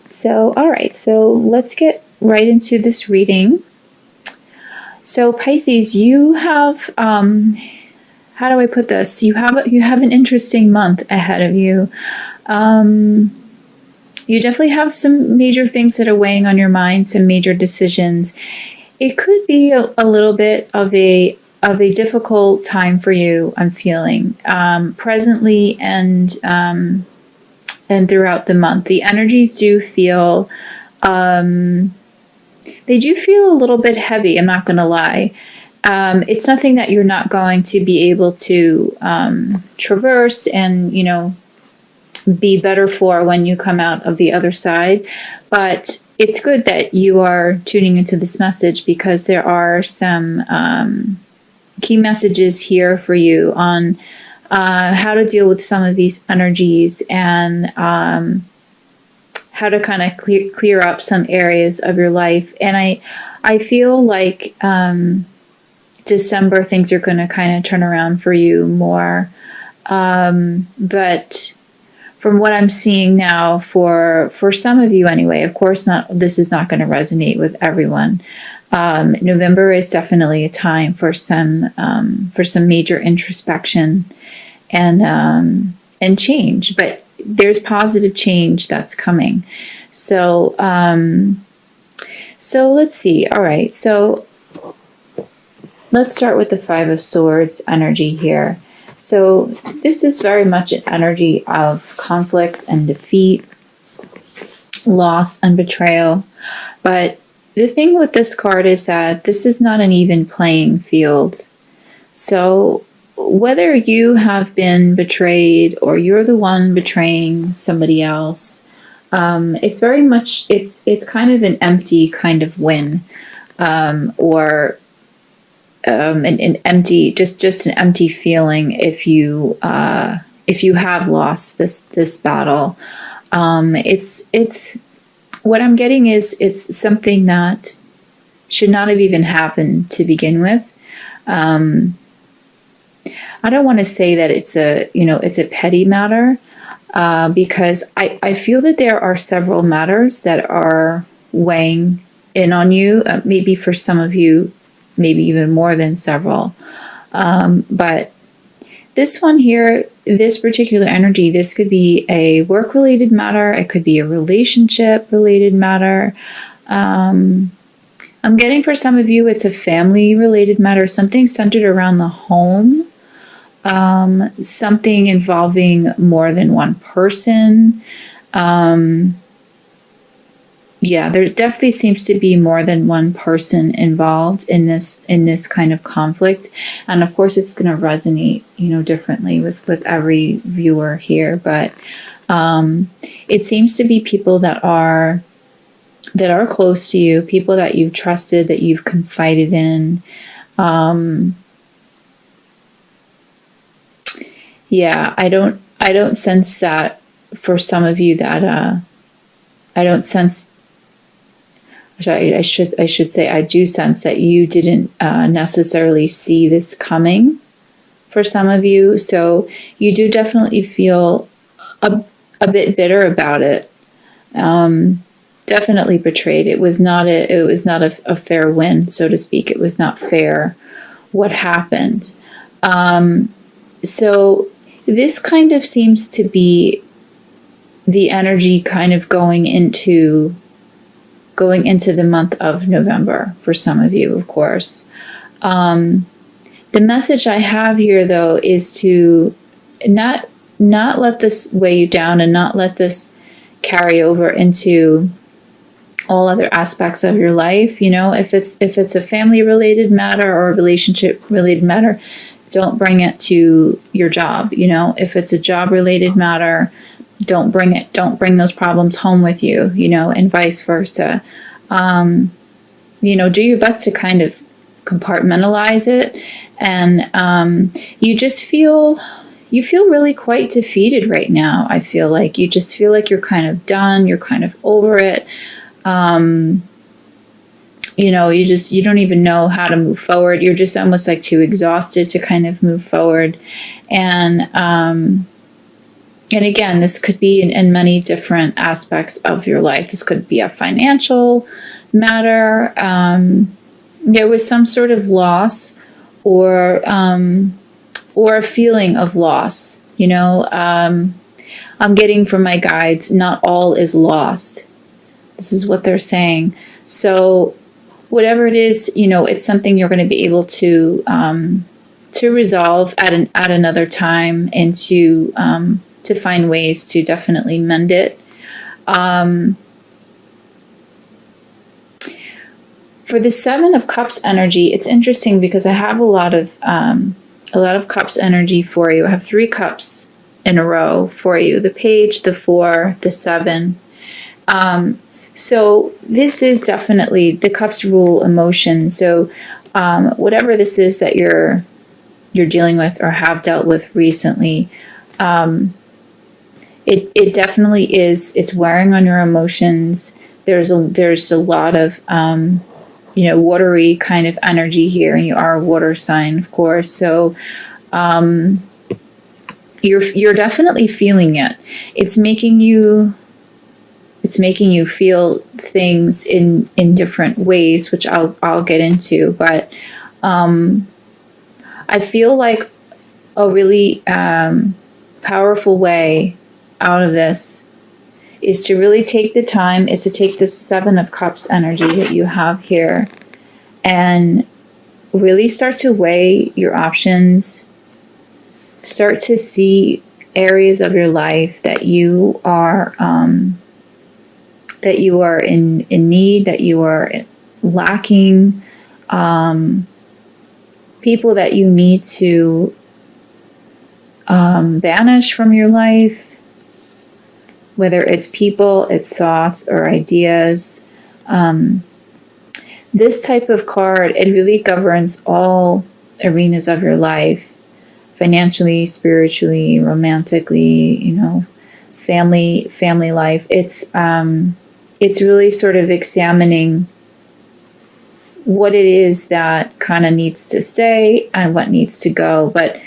So, all right, so let's get right into this reading. So, Pisces, you have, how do I put this? You have an interesting month ahead of you. You definitely have some major things that are weighing on your mind, some major decisions. It could be a little bit of a difficult time for you, I'm feeling, presently and throughout the month. The energies do feel, they do feel a little bit heavy, I'm not going to lie. It's nothing that you're not going to be able to traverse and, be better for when you come out of the other side. But it's good that you are tuning into this message, because there are some key messages here for you on how to deal with some of these energies, and how to kind of clear up some areas of your life. And I feel like December, things are going to kind of turn around for you more. But from what I'm seeing now, for some of you anyway, of course, this is not going to resonate with everyone. November is definitely a time for some major introspection and change, but there's positive change that's coming. So let's see. All right, so let's start with the Five of Swords energy here. So this is very much an energy of conflict and defeat, loss and betrayal. But the thing with this card is that this is not an even playing field. So whether you have been betrayed or you're the one betraying somebody else, it's very much, it's kind of an empty kind of win, or an empty, just an empty feeling if you have lost this battle. It's what I'm getting is it's something that should not have even happened to begin with. I don't want to say that it's a petty matter, because I feel that there are several matters that are weighing in on you. Maybe for some of you, maybe even more than several. But this one here, this particular energy, this could be a work-related matter. It could be a relationship-related matter. I'm getting for some of you, it's a family-related matter, something centered around the home, something involving more than one person. Yeah, there definitely seems to be more than one person involved in this kind of conflict. And of course, it's going to resonate, differently with every viewer here. But it seems to be people that are close to you, people that you've trusted, that you've confided in. Yeah, I don't sense that for some of you that I don't sense. I should say I do sense that you didn't necessarily see this coming for some of you. So you do definitely feel a bit bitter about it. Definitely betrayed. It was not a fair win, so to speak. It was not fair what happened. So this kind of seems to be the energy kind of going into the month of November for some of you, of course. The message I have here, though, is to not let this weigh you down, and not let this carry over into all other aspects of your life. If it's a family-related matter or a relationship-related matter, don't bring it to your job. If it's a job-related matter, don't bring those problems home with you, and vice versa. Do your best to kind of compartmentalize it. And you feel really quite defeated right now. I feel like you just feel like you're kind of done. You're kind of over it. You don't even know how to move forward. You're just almost like too exhausted to kind of move forward. And, And again, this could be in many different aspects of your life. This could be a financial matter. There was some sort of loss, or a feeling of loss. I'm getting from my guides, not all is lost. This is what they're saying. So whatever it is, it's something you're going to be able to resolve at another time, and to find ways to definitely mend it. For the Seven of Cups energy, it's interesting because I have a lot of Cups energy for you. I have 3 cups in a row for you: the Page, the 4, the 7. So this is definitely, the cups rule emotion. So whatever this is that you're dealing with or have dealt with recently, it definitely is. It's wearing on your emotions. There's a lot of watery kind of energy here, and you are a water sign, of course. So you're definitely feeling it. It's making you feel things in different ways, which I'll get into. But I feel like a really powerful way out of this is to really take the time, is to take this 7 of Cups energy that you have here and really start to weigh your options. Start to see areas of your life that you are in need, that you are lacking, people that you need to banish from your life, whether it's people, it's thoughts, or ideas. This type of card, it really governs all arenas of your life: financially, spiritually, romantically, family life. It's really sort of examining what it is that kind of needs to stay and what needs to go. But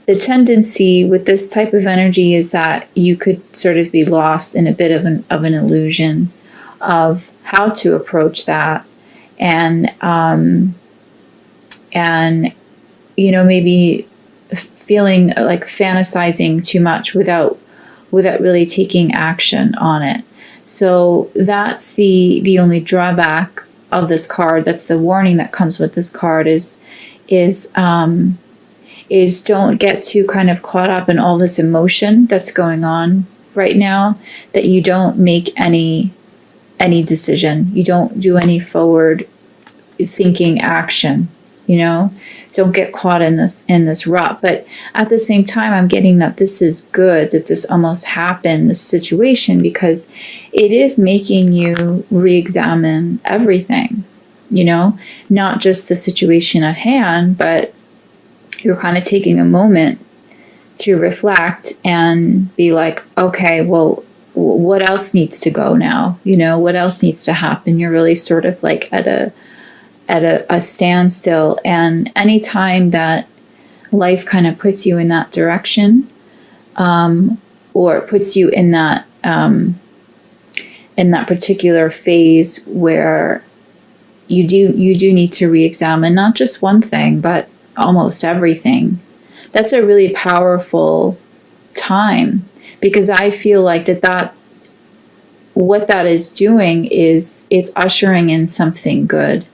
the tendency with this type of energy is that you could sort of be lost in a bit of an illusion of how to approach that, and maybe feeling like fantasizing too much without really taking action on it. So that's the only drawback of this card. That's the warning that comes with this card is don't get too kind of caught up in all this emotion that's going on right now, that you don't make any decision. You don't do any forward thinking action, don't get caught in this rut. But at the same time, I'm getting that this is good, that this almost happened, this situation, because it is making you re-examine everything, not just the situation at hand, but you're kind of taking a moment to reflect and be like, okay, well, what else needs to go now? What else needs to happen? You're really sort of like at a standstill. And anytime that life kind of puts you in that direction, or puts you in that particular phase where you do need to re-examine not just one thing, but almost everything, that's a really powerful time, because I feel like that what that is doing is it's ushering in something good.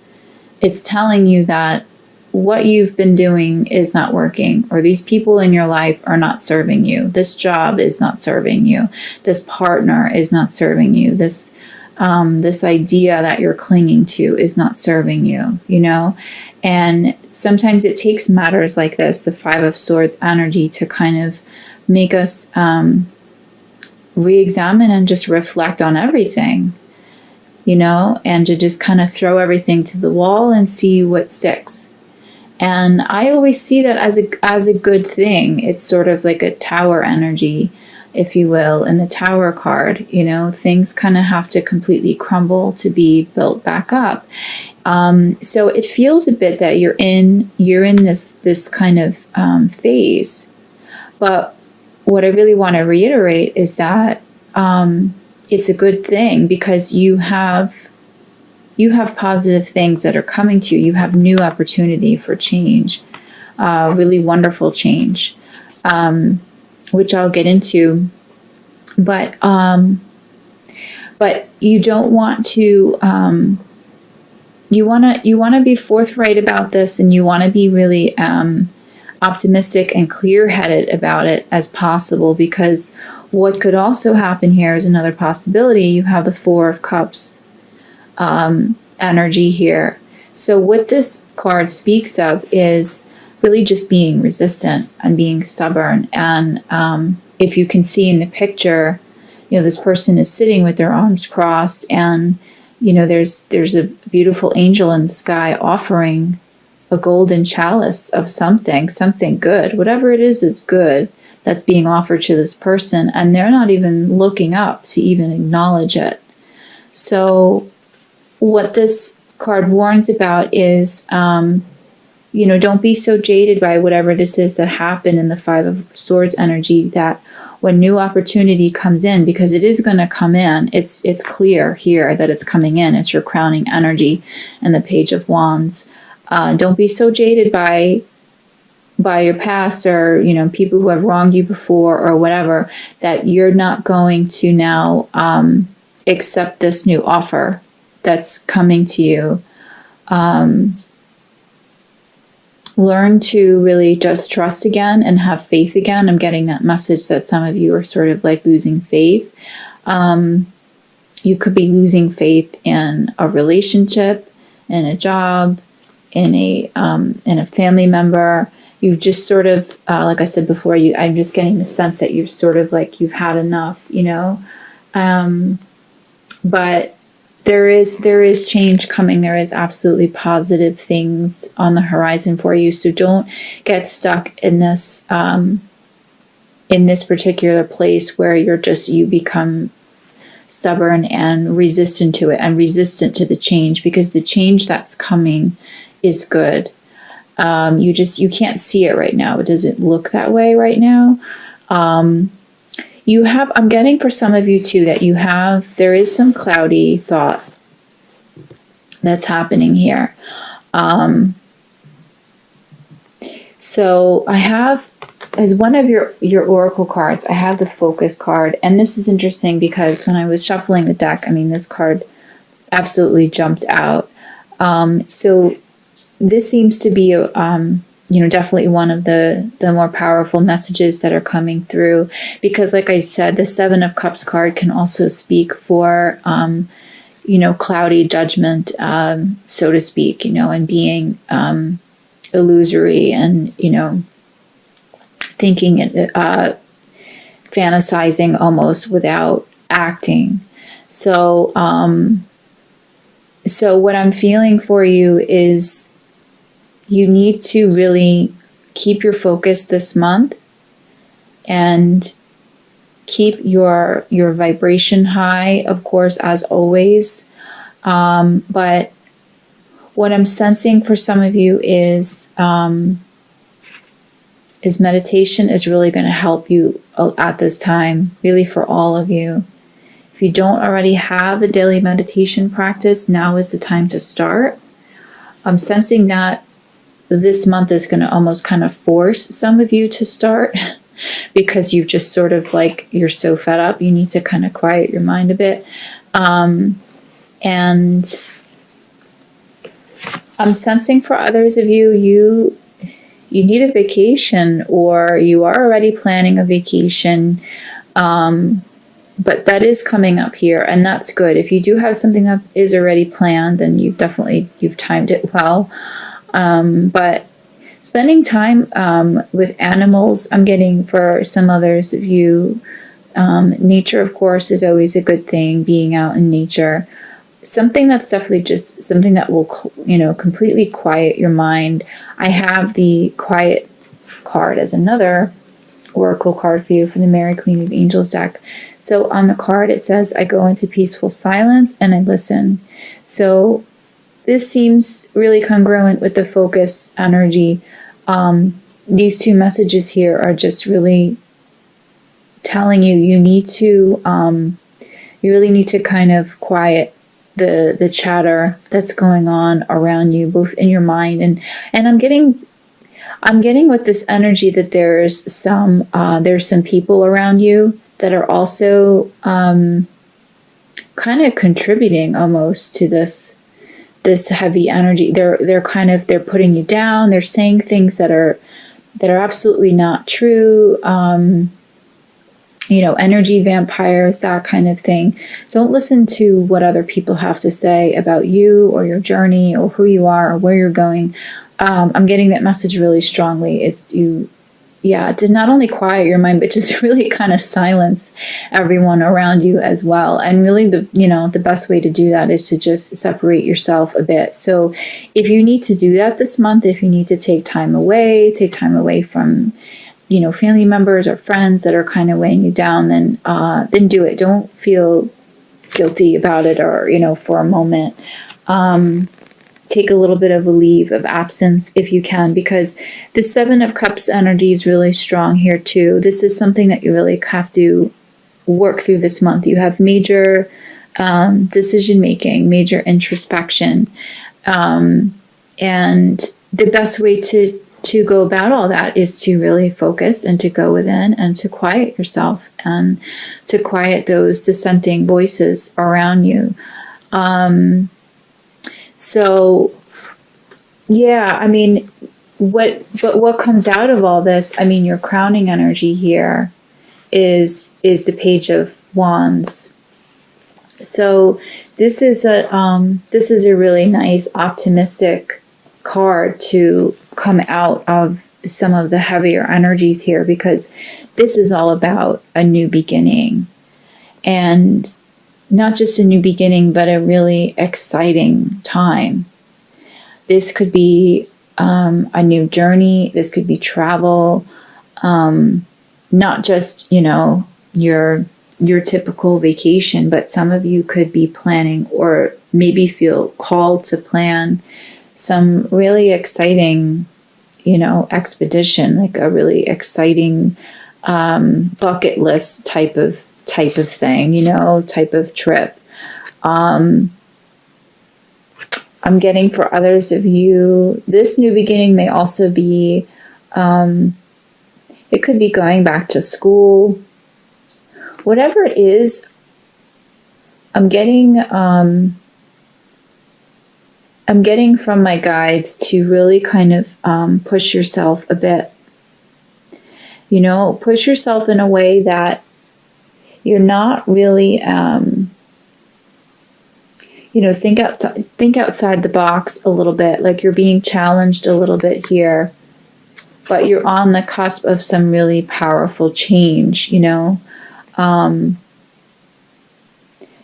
It's telling you that what you've been doing is not working, or these people in your life are not serving you. This job is not serving you. This partner is not serving you. This idea that you're clinging to is not serving you, And sometimes it takes matters like this, the 5 of Swords energy, to kind of make us re-examine and just reflect on everything, and to just kind of throw everything to the wall and see what sticks. And I always see that as a good thing. It's sort of like a tower energy, if you will, in the Tower card. Things kind of have to completely crumble to be built back up. So it feels a bit that you're in this kind of phase. But what I really want to reiterate is that it's a good thing, because you have positive things that are coming to you. You have new opportunity for change, really wonderful change, which I'll get into. But you don't want to. You want to be forthright about this, and you want to be really optimistic and clear-headed about it as possible, because what could also happen here is another possibility. You have the Four of Cups energy here. So what this card speaks of is really just being resistant and being stubborn. And if you can see in the picture, this person is sitting with their arms crossed, and there's a beautiful angel in the sky offering a golden chalice of something good. Whatever it is good that's being offered to this person, and they're not even looking up to even acknowledge it. So what this card warns about is, don't be so jaded by whatever this is that happened in the Five of Swords energy, that when new opportunity comes in, because it is going to come in, it's clear here that it's coming in. It's your crowning energy and the Page of Wands. Don't be so jaded by your past, or people who have wronged you before or whatever, that you're not going to now accept this new offer that's coming to you. Learn to really just trust again and have faith again. I'm getting that message that some of you are sort of like losing faith. You could be losing faith in a relationship, in a job, in a family member. You've just sort of, like I said before, I'm just getting the sense that you're sort of like, you've had enough, but there is change coming. There is absolutely positive things on the horizon for you. So don't get stuck in this particular place where you become stubborn and resistant to it, and resistant to the change, because the change that's coming is good. You can't see it right now. It doesn't look that way right now. I'm getting for some of you too that there is some cloudy thought that's happening here. So I have, as one of your oracle cards, I have the Focus card. And this is interesting because when I was shuffling the deck, this card absolutely jumped out. So this seems to be definitely one of the more powerful messages that are coming through, because like I said, the Seven of Cups card can also speak for cloudy judgment, so to speak, and being illusory, and thinking, fantasizing almost without acting. So what I'm feeling for you is, you need to really keep your focus this month and keep your vibration high, of course, as always. But what I'm sensing for some of you is meditation is really going to help you at this time, really for all of you. If you don't already have a daily meditation practice, now is the time to start. I'm sensing that this month is going to almost kind of force some of you to start, because you've just sort of like, you're so fed up. You need to kind of quiet your mind a bit. And I'm sensing for others of you, you need a vacation, or you are already planning a vacation. But that is coming up here, and that's good. If you do have something that is already planned, then you've timed it well. But spending time with animals, I'm getting for some others of you, nature, of course, is always a good thing, being out in nature. Something that's definitely just something that will, completely quiet your mind. I have the Quiet card as another oracle card for you from the Mary Queen of Angels deck. So on the card, it says, I go into peaceful silence and I listen. So this seems really congruent with the Focus energy. These two messages here are just really telling you you need to, you really need to kind of quiet the chatter that's going on around you, both in your mind and I'm getting with this energy that there's some people around you that are also kind of contributing almost to this heavy energy. They're putting you down. They're saying things that are absolutely not true. Energy vampires, that kind of thing. Don't listen to what other people have to say about you or your journey or who you are or where you're going. I'm getting that message really strongly is to not only quiet your mind, but just really kind of silence everyone around you as well. And really the best way to do that is to just separate yourself a bit. So if you need to do that this month, if you need to take time away from, family members or friends that are kind of weighing you down, then do it. Don't feel guilty about it or, for a moment. Take a little bit of a leave of absence if you can, because the Seven of Cups energy is really strong here too. This is something that you really have to work through this month. You have major decision making, major introspection, and the best way to go about all that is to really focus and to go within and to quiet yourself and to quiet those dissenting voices around you. So, yeah, I mean, what comes out of all this? I mean, your crowning energy here is the Page of Wands. So this is a really nice, optimistic card to come out of some of the heavier energies here, because this is all about a new beginning, and not just a new beginning, but a really exciting time. This could be a new journey. This could be travel, not just, your typical vacation, but some of you could be planning or maybe feel called to plan some really exciting, expedition, like a really exciting bucket list type of thing, type of trip. I'm getting for others of you, this new beginning may also be, it could be going back to school, whatever it is. I'm getting from my guides to really kind of push yourself a bit, push yourself in a way that you're not really, think outside the box a little bit, like you're being challenged a little bit here, but you're on the cusp of some really powerful change,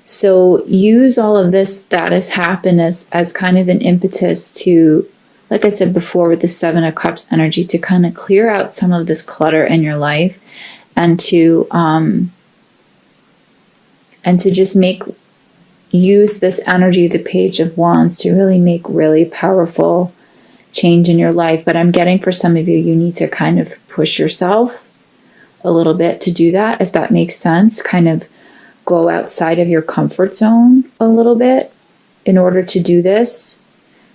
So use all of this that has happened as kind of an impetus to, like I said before, with the Seven of Cups energy, to kind of clear out some of this clutter in your life, and to just use this energy, the Page of Wands, to really make really powerful change in your life. But I'm getting for some of you, you need to kind of push yourself a little bit to do that, if that makes sense. Kind of go outside of your comfort zone a little bit in order to do this.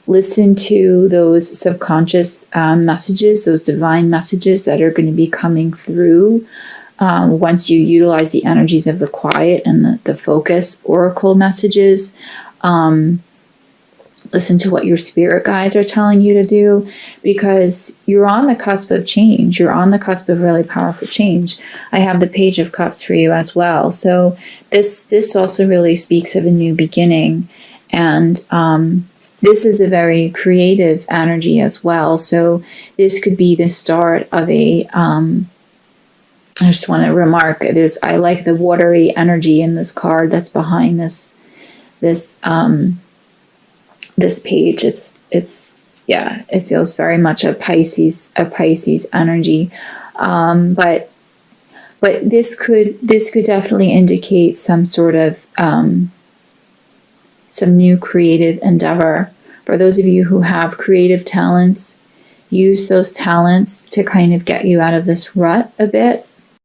Listen to those subconscious messages, those divine messages that are going to be coming through once you utilize the energies of the quiet and the focus oracle messages. Listen to what your spirit guides are telling you to do, because you're on the cusp of change. You're on the cusp of really powerful change. I have the Page of Cups for you as well. So this also really speaks of a new beginning, and this is a very creative energy as well. So this could be the start of a I just want to remark, I like the watery energy in this card that's behind this page. It feels very much a Pisces energy. But this could definitely indicate some sort of some new creative endeavor. For those of you who have creative talents, use those talents to kind of get you out of this rut a bit.